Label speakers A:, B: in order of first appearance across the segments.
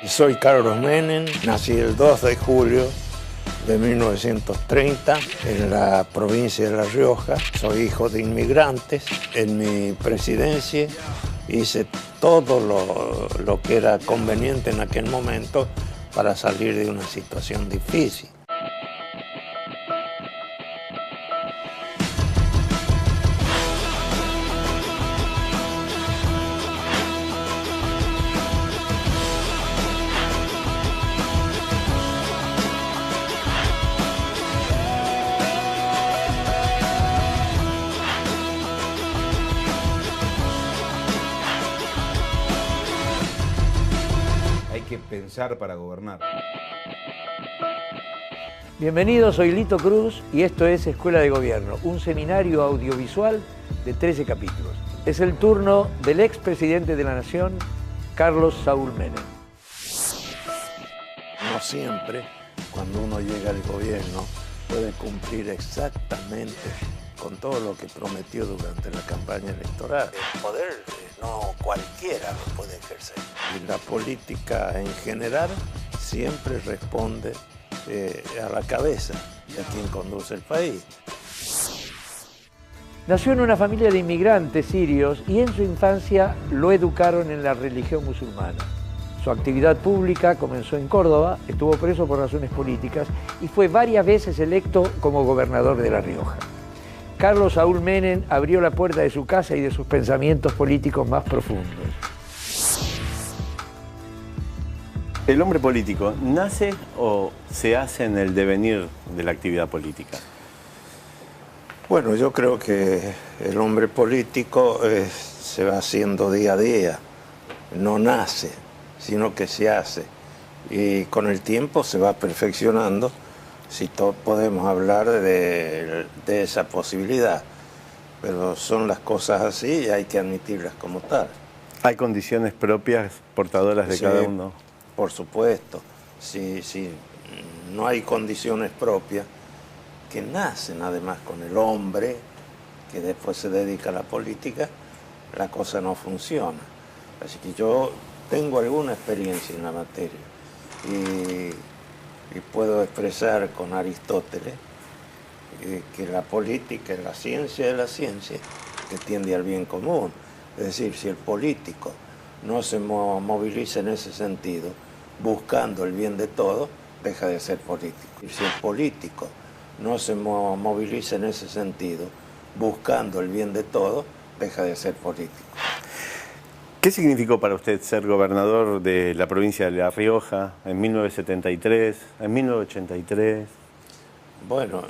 A: Soy Carlos Menem, nací el 2 de julio de 1930 en la provincia de La Rioja. Soy hijo de inmigrantes. En mi presidencia hice todo lo que era conveniente en aquel momento para salir de una situación difícil.
B: Hay que pensar para gobernar.
C: Bienvenidos, soy Lito Cruz y esto es Escuela de Gobierno, un seminario audiovisual de 13 capítulos. Es el turno del expresidente de la Nación, Carlos Saúl Menem.
A: No siempre, cuando uno llega al gobierno, puede cumplir exactamente con todo lo que prometió durante la campaña electoral. El poder no cualquiera lo puede ejercer. Y la política en general siempre responde a la cabeza de quien conduce el país.
C: Nació en una familia de inmigrantes sirios y en su infancia lo educaron en la religión musulmana. Su actividad pública comenzó en Córdoba, estuvo preso por razones políticas y fue varias veces electo como gobernador de La Rioja. Carlos Saúl Menem abrió la puerta de su casa y de sus pensamientos políticos más profundos.
D: ¿El hombre político nace o se hace en el devenir de la actividad política?
A: Bueno, yo creo que el hombre político se va haciendo día a día, no nace, sino que se hace. Y con el tiempo se va perfeccionando, si podemos hablar de esa posibilidad. Pero son las cosas así y hay que admitirlas como tal.
D: ¿Hay condiciones propias portadoras de cada uno?
A: Por supuesto. Si no hay condiciones propias que nacen además con el hombre, que después se dedica a la política, la cosa no funciona. Así que yo tengo alguna experiencia en la materia y puedo expresar con Aristóteles que la política es la ciencia de la ciencia que tiende al bien común. Es decir, si el político no se moviliza en ese sentido, buscando el bien de todos, deja de ser político. Si el político no se moviliza en ese sentido, buscando el bien de todos, deja de ser político.
D: ¿Qué significó para usted ser gobernador de la provincia de La Rioja en 1973, en 1983?
A: Bueno,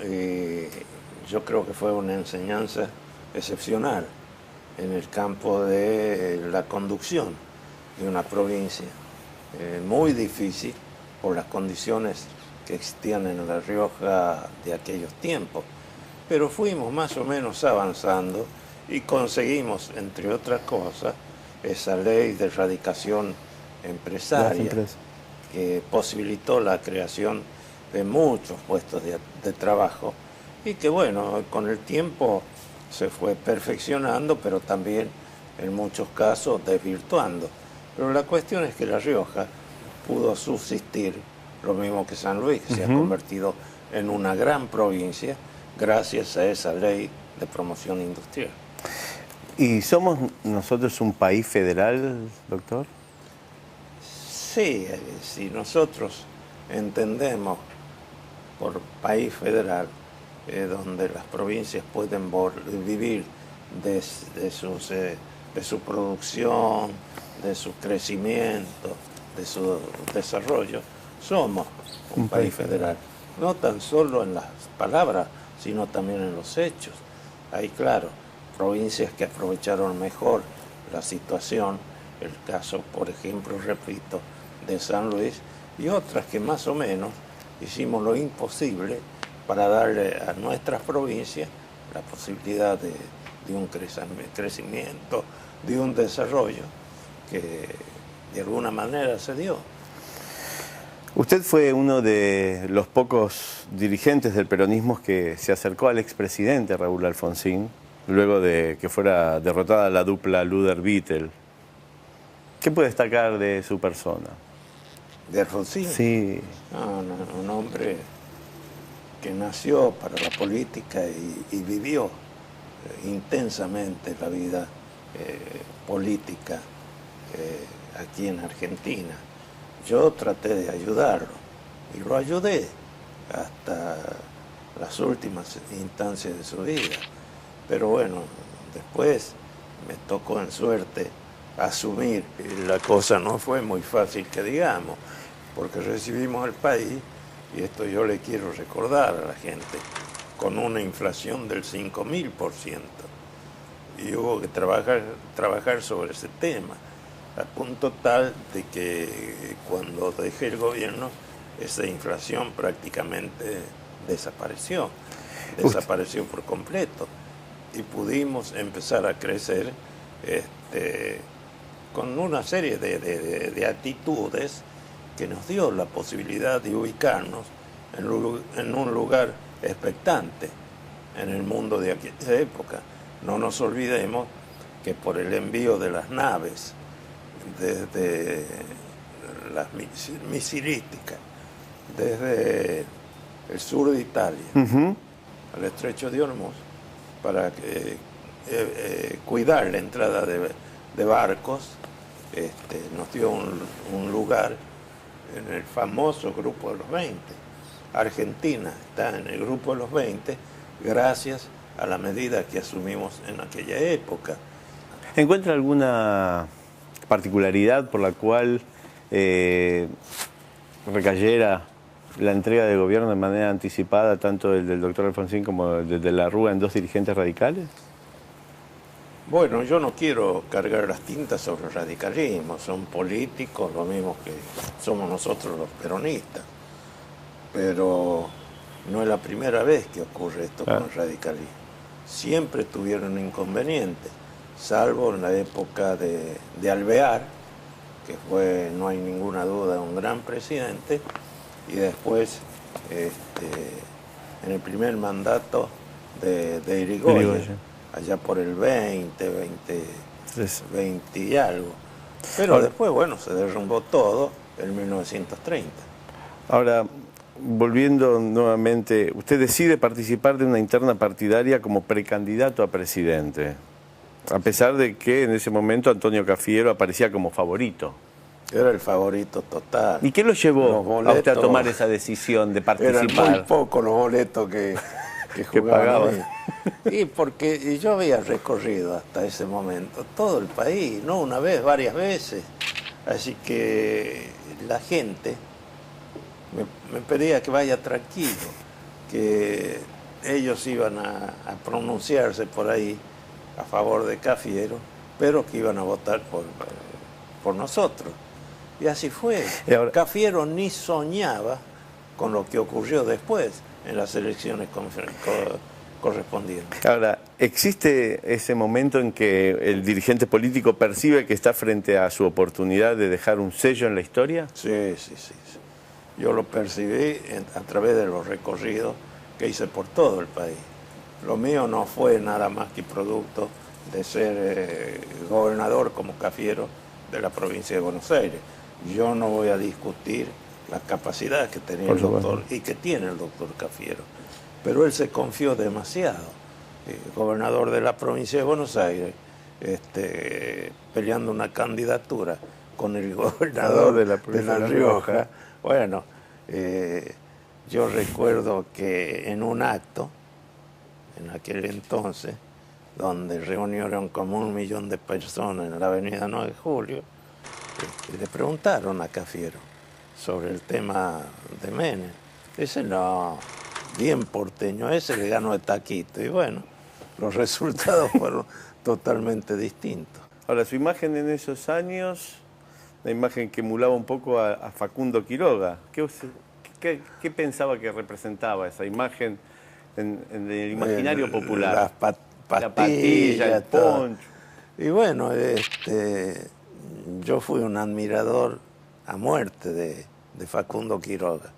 A: yo creo que fue una enseñanza excepcional en el campo de la conducción de una provincia. Muy difícil por las condiciones que existían en La Rioja de aquellos tiempos, pero fuimos más o menos avanzando y conseguimos, entre otras cosas, esa ley de erradicación empresaria que posibilitó la creación de muchos puestos de trabajo y que, bueno, con el tiempo se fue perfeccionando, pero también en muchos casos desvirtuando. Pero la cuestión es que La Rioja pudo subsistir, lo mismo que San Luis, que se ha convertido en una gran provincia gracias a esa ley de promoción industrial.
D: ¿Y somos nosotros un país federal, doctor?
A: Sí, si nosotros entendemos por país federal, donde las provincias pueden vivir de su producción, de su crecimiento, de su desarrollo, somos un país federal. No tan solo en las palabras, sino también en los hechos. Hay, claro, provincias que aprovecharon mejor la situación, el caso, por ejemplo, repito, de San Luis, y otras que más o menos hicimos lo imposible para darle a nuestras provincias la posibilidad de un crecimiento, de un desarrollo que de alguna manera se dio.
D: Usted fue uno de los pocos dirigentes del peronismo que se acercó al expresidente Raúl Alfonsín, luego de que fuera derrotada la dupla Luder-Bittel. ¿Qué puede destacar de su persona?
A: ¿De Alfonsín?
D: Sí.
A: No, un hombre que nació para la política y vivió intensamente la vida política aquí en Argentina. Yo traté de ayudarlo y lo ayudé hasta las últimas instancias de su vida. Pero bueno, después me tocó en suerte asumir. Y la cosa no fue muy fácil que digamos, porque recibimos el país, y esto yo le quiero recordar a la gente, con una inflación del 5.000%. Y hubo que trabajar sobre ese tema, a punto tal de que cuando dejé el gobierno, esa inflación prácticamente desapareció por completo. Y pudimos empezar a crecer con una serie de actitudes que nos dio la posibilidad de ubicarnos en un lugar expectante en el mundo de aquella época. No nos olvidemos que por el envío de las naves desde las misilísticas, desde el sur de Italia al estrecho de Hormuz, para cuidar la entrada de barcos, nos dio un lugar en el famoso Grupo de los 20. Argentina está en el Grupo de los 20 gracias a la medida que asumimos en aquella época.
D: ¿Encuentra alguna particularidad por la cual recayera la entrega de gobierno de manera anticipada, tanto el del doctor Alfonsín como el de la Rúa, en dos dirigentes radicales?
A: Bueno, yo no quiero cargar las tintas sobre el radicalismo, son políticos, lo mismo que somos nosotros los peronistas, pero no es la primera vez que ocurre esto con el radicalismo. Siempre tuvieron inconvenientes, salvo en la época de Alvear, que fue, no hay ninguna duda, un gran presidente, y después en el primer mandato de Irigoyen, allá por el 20 y algo. Pero después, bueno, se derrumbó todo en 1930.
D: Ahora, volviendo nuevamente, usted decide participar de una interna partidaria como precandidato a presidente, a pesar de que en ese momento Antonio Cafiero aparecía como favorito.
A: Era el favorito total.
D: ¿Y qué lo llevó a usted a tomar esa decisión de participar?
A: Eran muy pocos los boletos que jugaban. Sí, porque yo había recorrido hasta ese momento todo el país, no una vez, varias veces. Así que la gente me pedía que vaya tranquilo, que ellos iban a pronunciarse por ahí a favor de Cafiero, pero que iban a votar por nosotros. Y así fue. Ahora, Cafiero ni soñaba con lo que ocurrió después en las elecciones correspondientes.
D: Ahora, ¿existe ese momento en que el dirigente político percibe que está frente a su oportunidad de dejar un sello en la historia?
A: Sí. Yo lo percibí a través de los recorridos que hice por todo el país. Lo mío no fue nada más que producto de ser gobernador como Cafiero de la provincia de Buenos Aires. Yo no voy a discutir la capacidad que tenía el doctor y que tiene el doctor Cafiero, pero él se confió demasiado. Gobernador de la provincia de Buenos Aires, peleando una candidatura con el gobernador de La Rioja. Bueno, yo recuerdo que en un acto, en aquel entonces, donde reunieron como 1 millón de personas en la avenida 9 de Julio, le preguntaron a Cafiero sobre el tema de Menem. Dice, no, bien porteño, ese le ganó de taquito. Y bueno, los resultados fueron totalmente distintos.
D: Ahora, su imagen en esos años, la imagen que emulaba un poco a Facundo Quiroga, ¿qué pensaba que representaba esa imagen en el imaginario popular?
A: La
D: patilla, el poncho.
A: Y bueno, yo fui un admirador a muerte de Facundo Quiroga.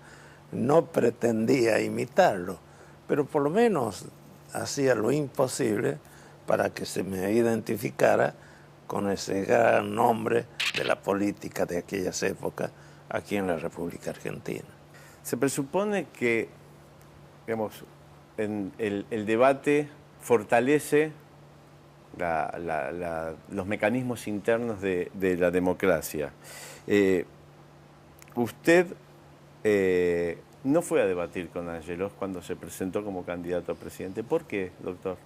A: No pretendía imitarlo, pero por lo menos hacía lo imposible para que se me identificara con ese gran nombre de la política de aquellas épocas, aquí en la República Argentina.
D: Se presupone que, digamos, el debate fortalece los mecanismos internos de la democracia. Usted no fue a debatir con Angelós cuando se presentó como candidato a presidente. ¿Por qué, doctor?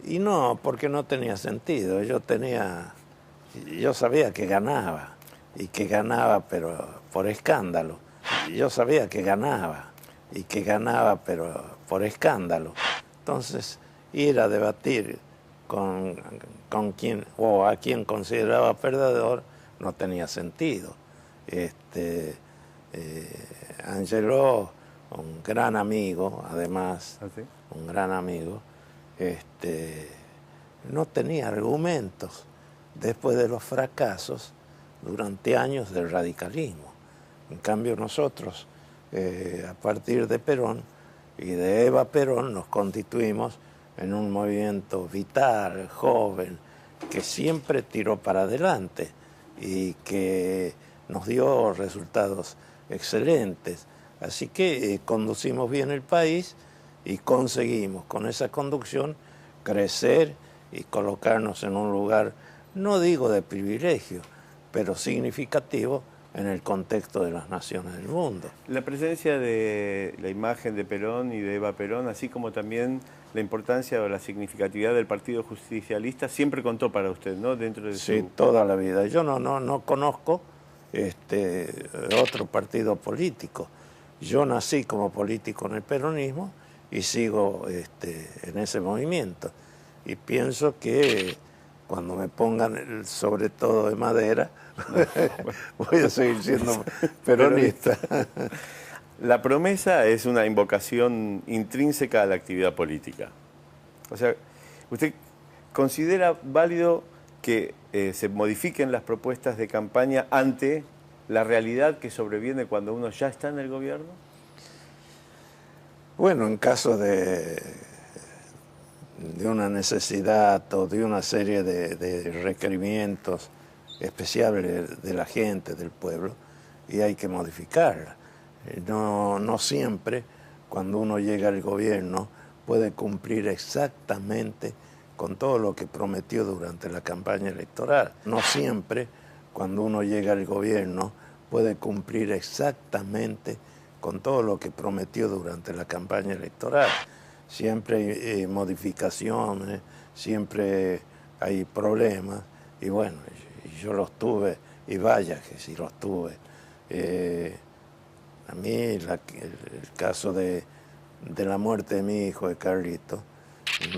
A: Y no, porque no tenía sentido. Yo sabía que ganaba, y que ganaba, pero por escándalo. Yo sabía que ganaba, y que ganaba, pero por escándalo. Entonces, ir a debatir con quien, o a quien consideraba perdedor, no tenía sentido. Angelós, un gran amigo, además,
D: ¿Ah, sí?
A: un gran amigo, no tenía argumentos después de los fracasos durante años del radicalismo. En cambio nosotros, a partir de Perón y de Eva Perón, nos constituimos en un movimiento vital, joven, que siempre tiró para adelante y que nos dio resultados excelentes. Así que conducimos bien el país y conseguimos con esa conducción crecer y colocarnos en un lugar, no digo de privilegio, pero significativo en el contexto de las naciones del mundo.
D: La presencia de la imagen de Perón y de Eva Perón, así como también la importancia o la significatividad del Partido Justicialista, siempre contó para usted, ¿no? Dentro de
A: Sí,
D: su...
A: toda la vida. Yo no conozco otro partido político. Yo nací como político en el peronismo y sigo en ese movimiento. Y pienso que cuando me pongan el sobre todo de madera, voy a seguir siendo peronista.
D: La promesa es una invocación intrínseca a la actividad política. O sea, ¿usted considera válido que se modifiquen las propuestas de campaña ante la realidad que sobreviene cuando uno ya está en el gobierno?
A: Bueno, en caso de una necesidad o de una serie de requerimientos especiales de la gente, del pueblo, y hay que modificarla. No siempre, cuando uno llega al gobierno, puede cumplir exactamente con todo lo que prometió durante la campaña electoral. No siempre, cuando uno llega al gobierno, puede cumplir exactamente con todo lo que prometió durante la campaña electoral. Siempre hay modificaciones, siempre hay problemas, y bueno, yo los tuve, y vaya que sí los tuve. A mí el caso de la muerte de mi hijo, de Carlito,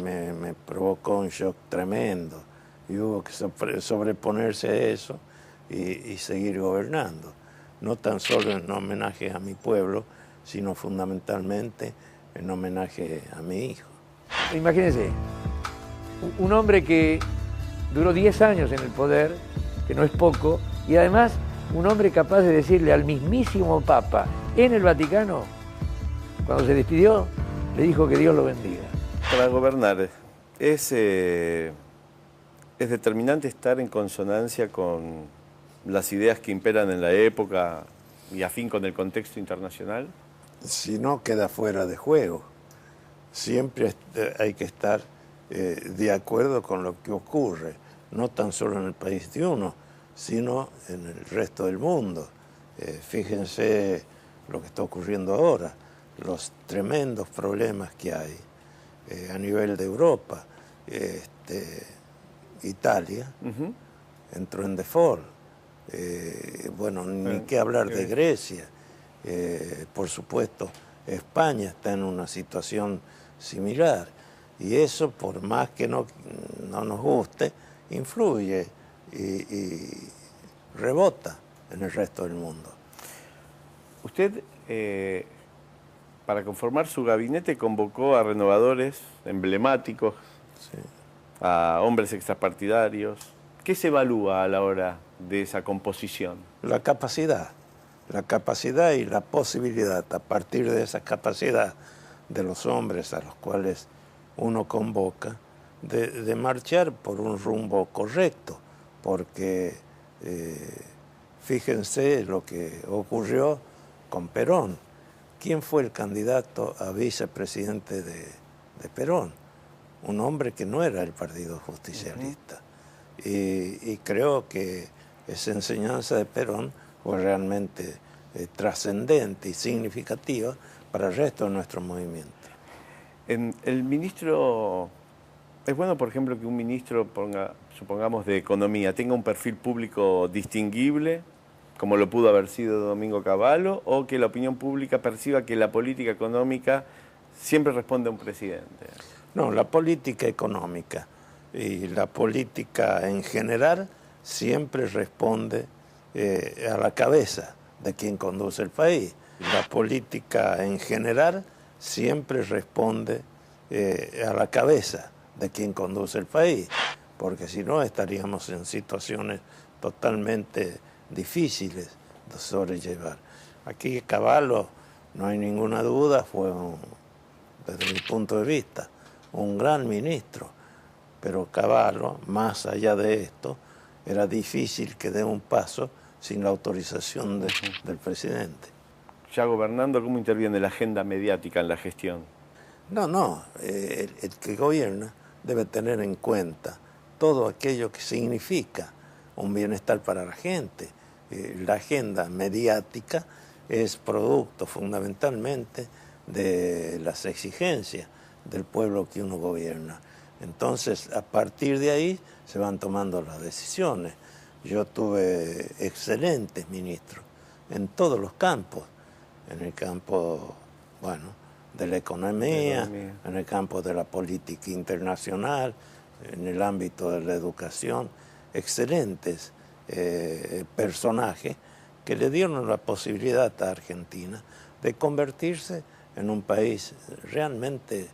A: me provocó un shock tremendo, y hubo que sobreponerse a eso y seguir gobernando. No tan solo en homenaje a mi pueblo, sino fundamentalmente en homenaje a mi hijo.
C: Imagínense, un hombre que duró 10 años en el poder, que no es poco, y además un hombre capaz de decirle al mismísimo Papa en el Vaticano, cuando se despidió, le dijo que Dios lo bendiga.
D: Para gobernar, ¿es determinante estar en consonancia con las ideas que imperan en la época y afín con el contexto internacional?
A: Si no, queda fuera de juego. Siempre hay que estar de acuerdo con lo que ocurre, no tan solo en el país de uno, sino en el resto del mundo. Fíjense lo que está ocurriendo ahora, los tremendos problemas que hay a nivel de Europa. Italia entró en default. Bueno, ni qué hablar de Grecia. Por supuesto, España está en una situación similar. Y eso, por más que no nos guste, influye y rebota en el resto del mundo.
D: Usted, para conformar su gabinete, convocó a renovadores emblemáticos,
A: Sí.
D: a hombres extrapartidarios. ¿Qué se evalúa a la hora de esa composición?
A: La capacidad y la posibilidad, a partir de esa capacidad de los hombres a los cuales uno convoca, de marchar por un rumbo correcto, porque Fíjense lo que ocurrió con Perón. ¿Quién fue el candidato a vicepresidente de Perón? Un hombre que no era del Partido Justicialista. Y creo que esa enseñanza de Perón fue realmente trascendente y significativa para el resto de nuestro movimiento.
D: El ministro, es bueno, por ejemplo, que un ministro, supongamos, de Economía, tenga un perfil público distinguible, como lo pudo haber sido Domingo Cavallo, o que la opinión pública perciba que la política económica siempre responde a un presidente.
A: No, la política económica y la política en general siempre responde a la cabeza de quien conduce el país. La política en general siempre responde a la cabeza de quien conduce el país, porque si no estaríamos en situaciones totalmente difíciles de sobrellevar. Aquí Cavallo, no hay ninguna duda, fue, desde mi punto de vista, un gran ministro, pero Cavallo, más allá de esto, era difícil que dé un paso sin la autorización del presidente.
D: Ya gobernando, ¿cómo interviene la agenda mediática en la gestión?
A: No, el que gobierna debe tener en cuenta todo aquello que significa un bienestar para la gente. La agenda mediática es producto fundamentalmente de las exigencias del pueblo que uno gobierna. Entonces, a partir de ahí se van tomando las decisiones. Yo tuve excelentes ministros en todos los campos, en el campo, bueno, de la economía, en el campo de la política internacional, en el ámbito de la educación, excelentes personajes que le dieron la posibilidad a Argentina de convertirse en un país realmente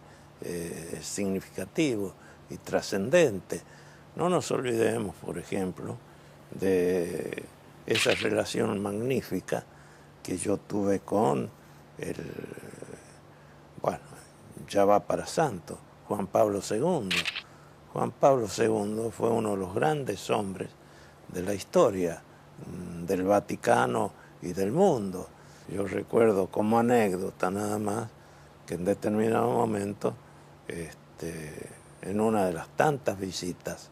A: significativo y trascendente. No nos olvidemos, por ejemplo, de esa relación magnífica que yo tuve con bueno, ya va para santo, Juan Pablo II. Juan Pablo II fue uno de los grandes hombres de la historia del Vaticano y del mundo. Yo recuerdo como anécdota nada más que en determinado momento, en una de las tantas visitas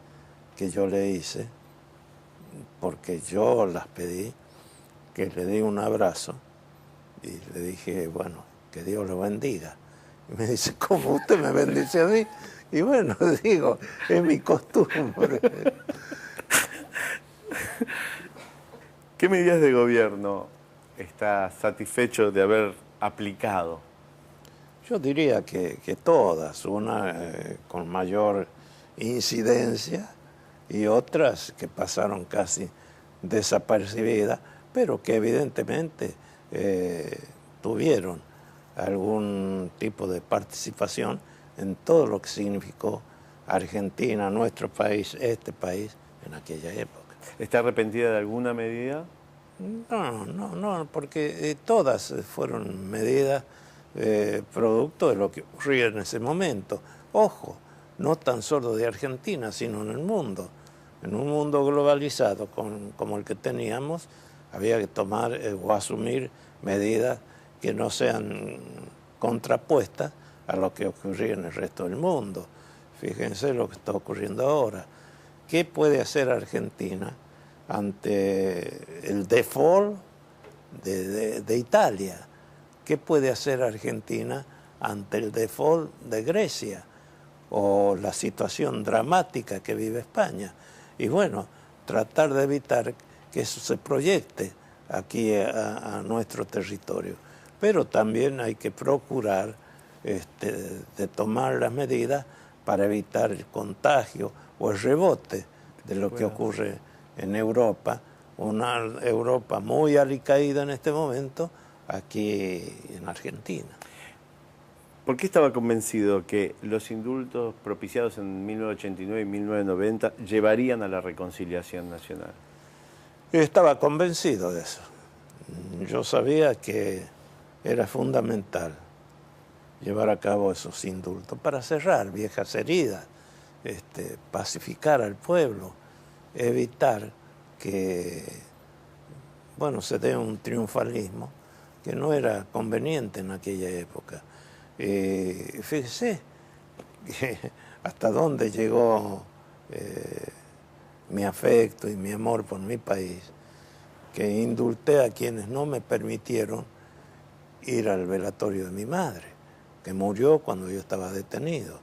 A: que yo le hice, porque yo las pedí, que le di un abrazo y le dije, bueno, que Dios lo bendiga. Y me dice, ¿cómo usted me bendice a mí? Y bueno, digo, es mi costumbre.
D: ¿Qué medidas de gobierno está satisfecho de haber aplicado?
A: Yo diría que todas, una con mayor incidencia y otras que pasaron casi desapercibidas, pero que evidentemente tuvieron algún tipo de participación en todo lo que significó Argentina, nuestro país, este país, en aquella época.
D: ¿Está arrepentida de alguna medida?
A: No, porque todas fueron medidas producto de lo que ocurría en ese momento. Ojo, no tan solo de Argentina, sino en el mundo. En un mundo globalizado como el que teníamos, había que tomar o asumir medidas que no sean contrapuestas a lo que ocurría en el resto del mundo. Fíjense lo que está ocurriendo ahora. ¿Qué puede hacer Argentina ante el default de Italia? ¿Qué puede hacer Argentina ante el default de Grecia? O la situación dramática que vive España. Y bueno, tratar de evitar que eso se proyecte aquí a nuestro territorio. Pero también hay que procurar de tomar las medidas para evitar el contagio o el rebote de lo que ocurre en Europa, una Europa muy alicaída en este momento, aquí en Argentina.
D: ¿Por qué estaba convencido que los indultos propiciados en 1989 y 1990 llevarían a la reconciliación nacional?
A: Estaba convencido de eso. Yo sabía que era fundamental llevar a cabo esos indultos para cerrar viejas heridas, pacificar al pueblo, evitar que bueno, se dé un triunfalismo que no era conveniente en aquella época. Fíjese hasta dónde llegó mi afecto y mi amor por mi país, que indulté a quienes no me permitieron ir al velatorio de mi madre, que murió cuando yo estaba detenido.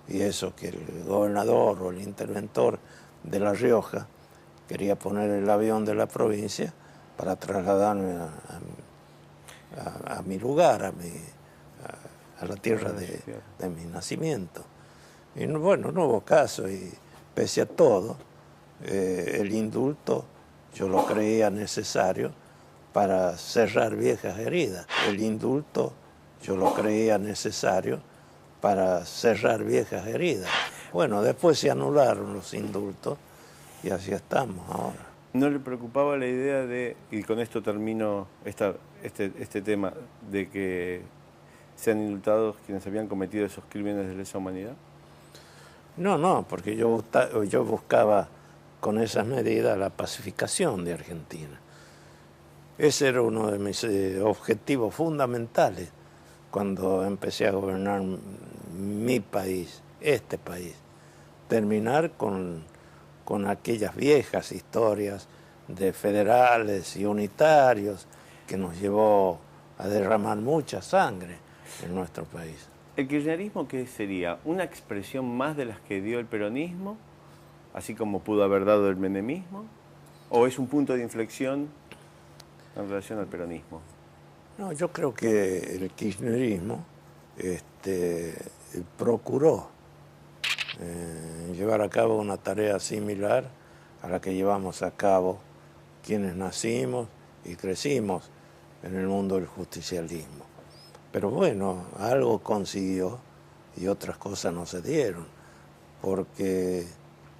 A: Y eso que el gobernador o el interventor de La Rioja quería poner el avión de la provincia para trasladarme a mi lugar, a la tierra de mi nacimiento. Y bueno, no hubo caso, y pese a todo, el indulto yo lo creía necesario para cerrar viejas heridas. El indulto yo lo creía necesario para cerrar viejas heridas. Bueno, después se anularon los indultos y así estamos ahora.
D: ¿No le preocupaba la idea de, y con esto termino este tema, de que sean indultados quienes habían cometido esos crímenes de lesa humanidad?
A: No, porque yo buscaba con esas medidas la pacificación de Argentina. Ese era uno de mis objetivos fundamentales cuando empecé a gobernar mi país, este país. Terminar con aquellas viejas historias de federales y unitarios que nos llevó a derramar mucha sangre en nuestro país.
D: ¿El kirchnerismo qué sería? ¿Una expresión más de las que dio el peronismo, así como pudo haber dado el menemismo? ¿O es un punto de inflexión en relación al peronismo?
A: No, yo creo que el kirchnerismo procuró llevar a cabo una tarea similar a la que llevamos a cabo quienes nacimos y crecimos en el mundo del justicialismo. Pero bueno, algo consiguió y otras cosas no se dieron, porque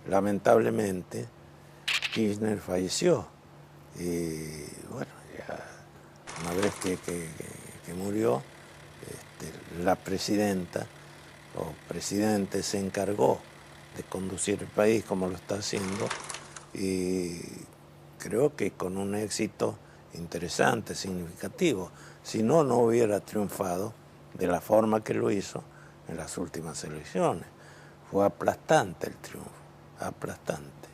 A: lamentablemente Kirchner falleció y bueno, ya una vez que murió, la presidenta o presidente se encargó de conducir el país como lo está haciendo, y creo que con un éxito interesante, significativo. Si no, no hubiera triunfado de la forma que lo hizo en las últimas elecciones. Fue aplastante el triunfo, aplastante.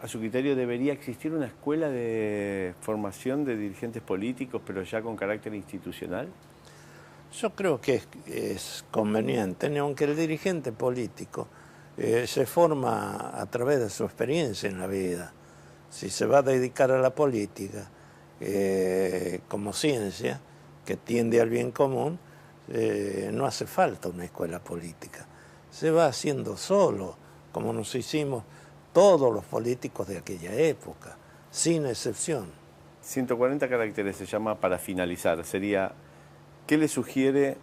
D: A su criterio, ¿debería existir una escuela de formación de dirigentes políticos, pero ya con carácter institucional?
A: Yo creo que es conveniente, aunque el dirigente político se forma a través de su experiencia en la vida. Si se va a dedicar a la política como ciencia que tiende al bien común, no hace falta una escuela política. Se va haciendo solo, como nos hicimos todos los políticos de aquella época, sin excepción.
D: 140 caracteres se llama para finalizar. Sería, ¿qué le sugiere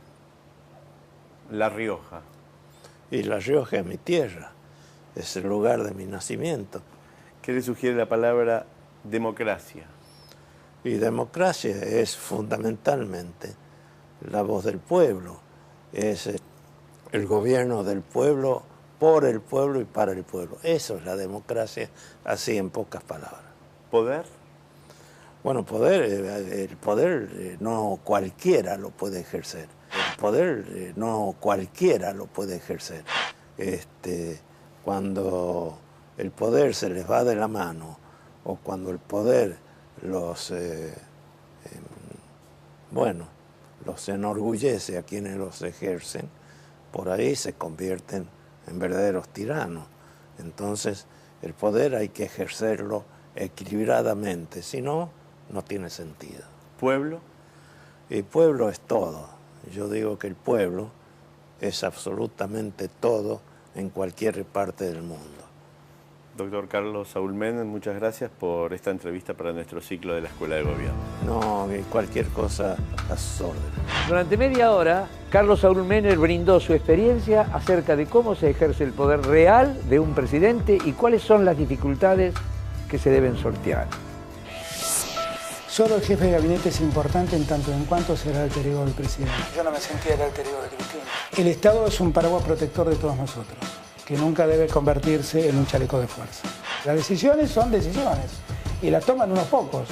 D: La Rioja?
A: Y La Rioja es mi tierra, es el lugar de mi nacimiento.
D: ¿Qué le sugiere la palabra democracia?
A: Y democracia es fundamentalmente la voz del pueblo, es el gobierno del pueblo, por el pueblo y para el pueblo. Eso es la democracia, así en pocas palabras.
D: ¿Poder?
A: Bueno, el poder no cualquiera lo puede ejercer. El poder no cualquiera lo puede ejercer. Cuando el poder se les va de la mano, o cuando el poder los enorgullece a quienes los ejercen, por ahí se convierten en verdaderos tiranos. Entonces, el poder hay que ejercerlo equilibradamente, si no, no tiene sentido.
D: ¿Pueblo?
A: El pueblo es todo. Yo digo que el pueblo es absolutamente todo en cualquier parte del mundo.
D: Doctor Carlos Saúl Menem, muchas gracias por esta entrevista para nuestro ciclo de la Escuela de Gobierno.
A: No, cualquier cosa a sus órdenes.
C: Durante media hora, Carlos Saúl Menem brindó su experiencia acerca de cómo se ejerce el poder real de un presidente y cuáles son las dificultades que se deben sortear.
E: Solo el jefe de gabinete es importante en tanto en cuanto será el alter ego del presidente.
F: Yo no me sentía el alter ego de Cristina.
E: El Estado es un paraguas protector de todos nosotros, que nunca debe convertirse en un chaleco de fuerza. Las decisiones son decisiones y la toman unos pocos.